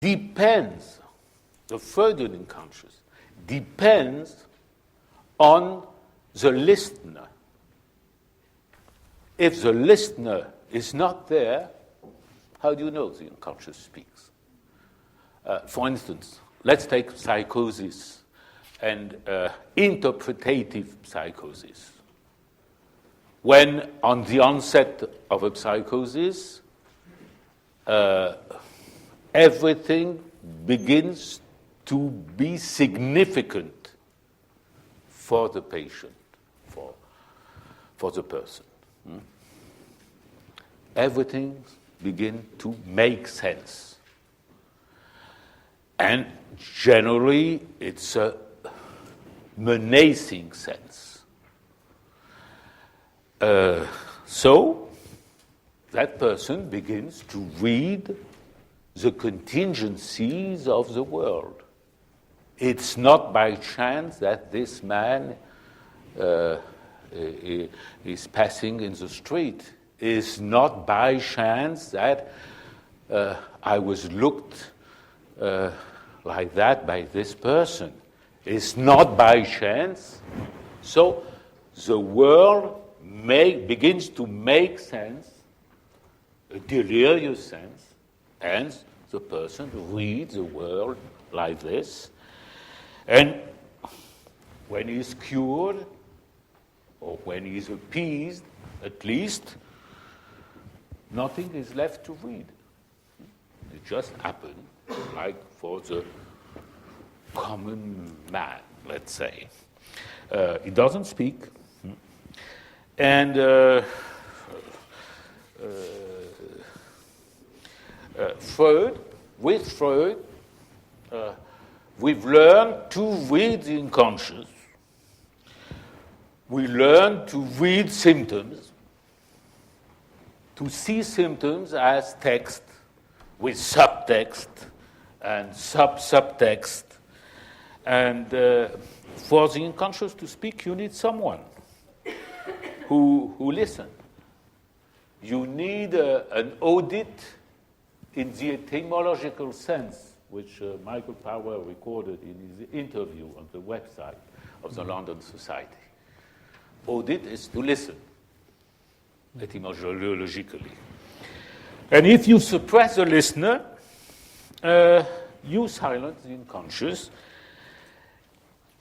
depends, the Freudian unconscious depends on the listener. If the listener is not there, how do you know the unconscious speaks? For instance, let's take psychosis and interpretative psychosis. When on the onset of a psychosis, everything begins to be significant for the patient, for the person. Everything begins to make sense. And generally, it's a menacing sense. So, that person begins to read the contingencies of the world. It's not by chance that this man is passing in the street. It's not by chance that I was looked like that by this person. It's not by chance. So the world begins to make sense, a delirious sense, and the person reads the world like this. And when he's cured, or when he's appeased, at least, nothing is left to read. It just happened, like for the common man, let's say. He doesn't speak. And with Freud, we've learned to read the unconscious. We learn to read symptoms, to see symptoms as text with subtext and subtext. And for the unconscious to speak, you need someone who listens. You need an audit in the etymological sense, which Michael Powell recorded in his interview on the website of the London Society. Audit is to listen, etymologically. And if you suppress the listener, you silence the unconscious.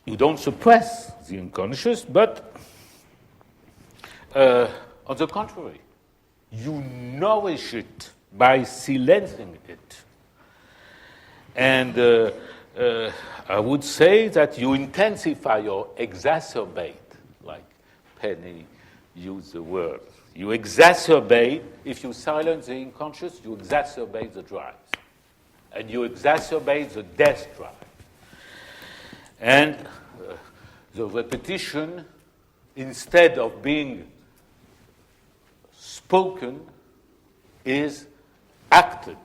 You don't suppress the unconscious, but on the contrary, you nourish it by silencing it. And I would say that you intensify or exacerbate, like Penny used the word. You exacerbate, if you silence the unconscious, you exacerbate the drives. And you exacerbate the death drive. And the repetition, instead of being spoken, is acted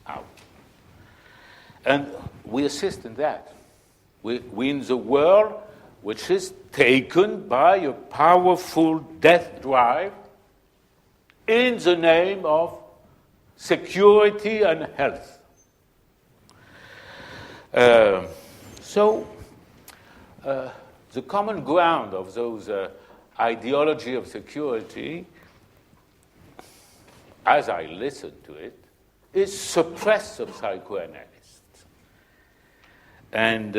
out. And we assist in that. We in the world which is taken by a powerful death drive in the name of security and health. So the common ground of those ideology of security, as I listen to it, is suppress the psychoanalyst and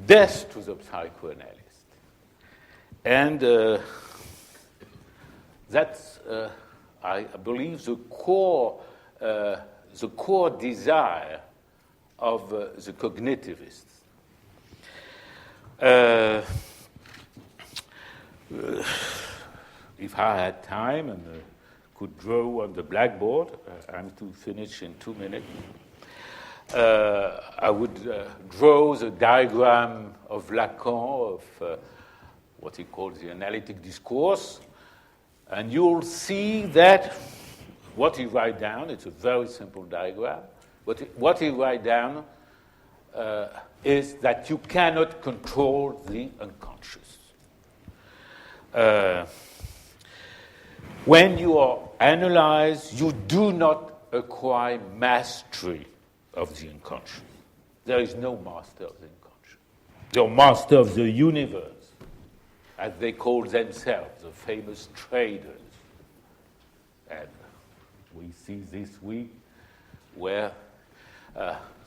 death to the psychoanalyst. And that's, I believe, the core desire of the cognitivists. If I had time and could draw on the blackboard, I'm to finish in 2 minutes, I would draw the diagram of Lacan, of what he calls the analytic discourse, and you'll see that what he writes down, it's a very simple diagram, but what he writes down is that you cannot control the unconscious. When you are analyzed, you do not acquire mastery of the unconscious. There is no master of the unconscious. You're master of the universe, as they call themselves, the famous traders. And we see this week where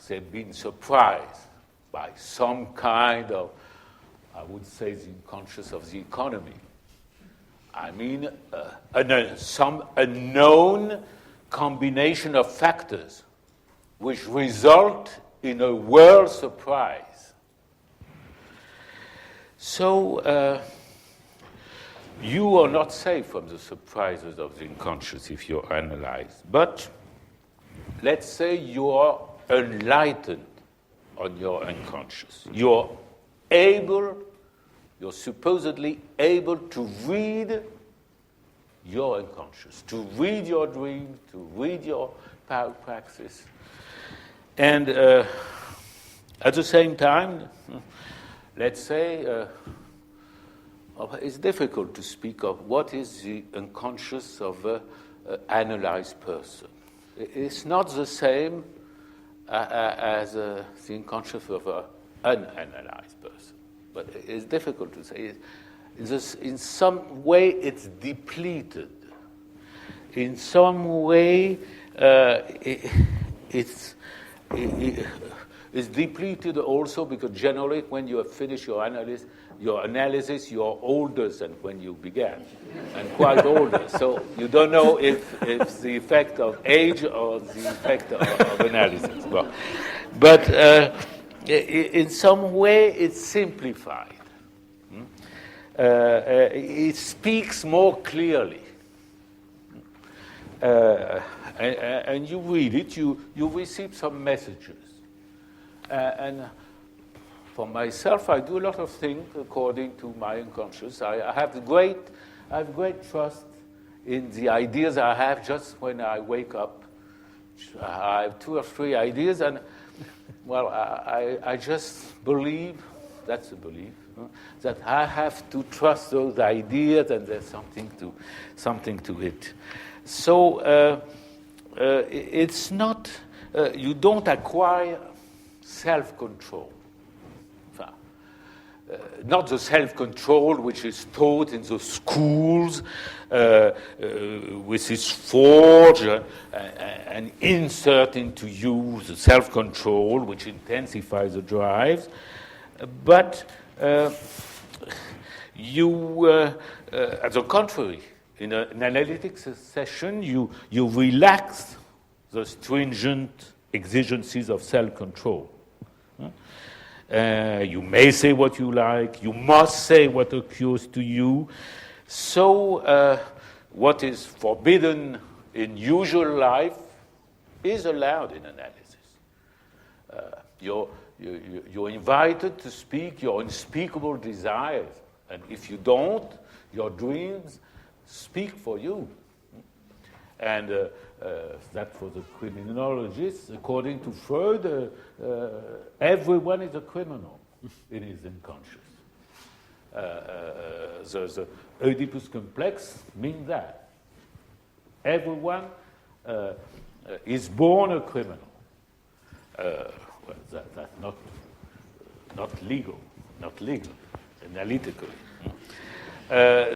they've been surprised by some kind of, I would say, the unconscious of the economy. I mean, some unknown combination of factors which result in a world surprise. So you are not safe from the surprises of the unconscious if you analyze. But let's say you are enlightened on your unconscious. You're supposedly able to read your unconscious, to read your dreams, to read your praxis. And at the same time, let's say, it's difficult to speak of what is the unconscious of an analyzed person. It's not the same as the unconscious of an unanalyzed person. But it's difficult to say. In some way, it's depleted. In some way, it's depleted also because generally, when you have finished your analysis, you're older than when you began, and quite older. So you don't know if it's the effect of age or the effect of analysis. But in some way, it's simplified. It speaks more clearly. And you read it, you receive some messages. And for myself, I do a lot of things according to my unconscious. I have great trust in the ideas I have just when I wake up. I have 2 or 3 ideas, and well, I just believe, that's a belief, that I have to trust those ideas and there's something to it. So it's not, you don't acquire self-control. Not the self-control which is taught in the schools, which is forged and insert into you the self-control which intensifies the drives, but you, at the contrary, in an analytic session, you relax the stringent exigencies of self-control. You may say what you like. You must say what occurs to you. So what is forbidden in usual life is allowed in analysis. You're invited to speak your unspeakable desires. And if you don't, your dreams speak for you. And that for the criminologists, according to Freud, everyone is a criminal in his unconscious. The Oedipus complex means that. Everyone is born a criminal. Well, that's not legal, analytically.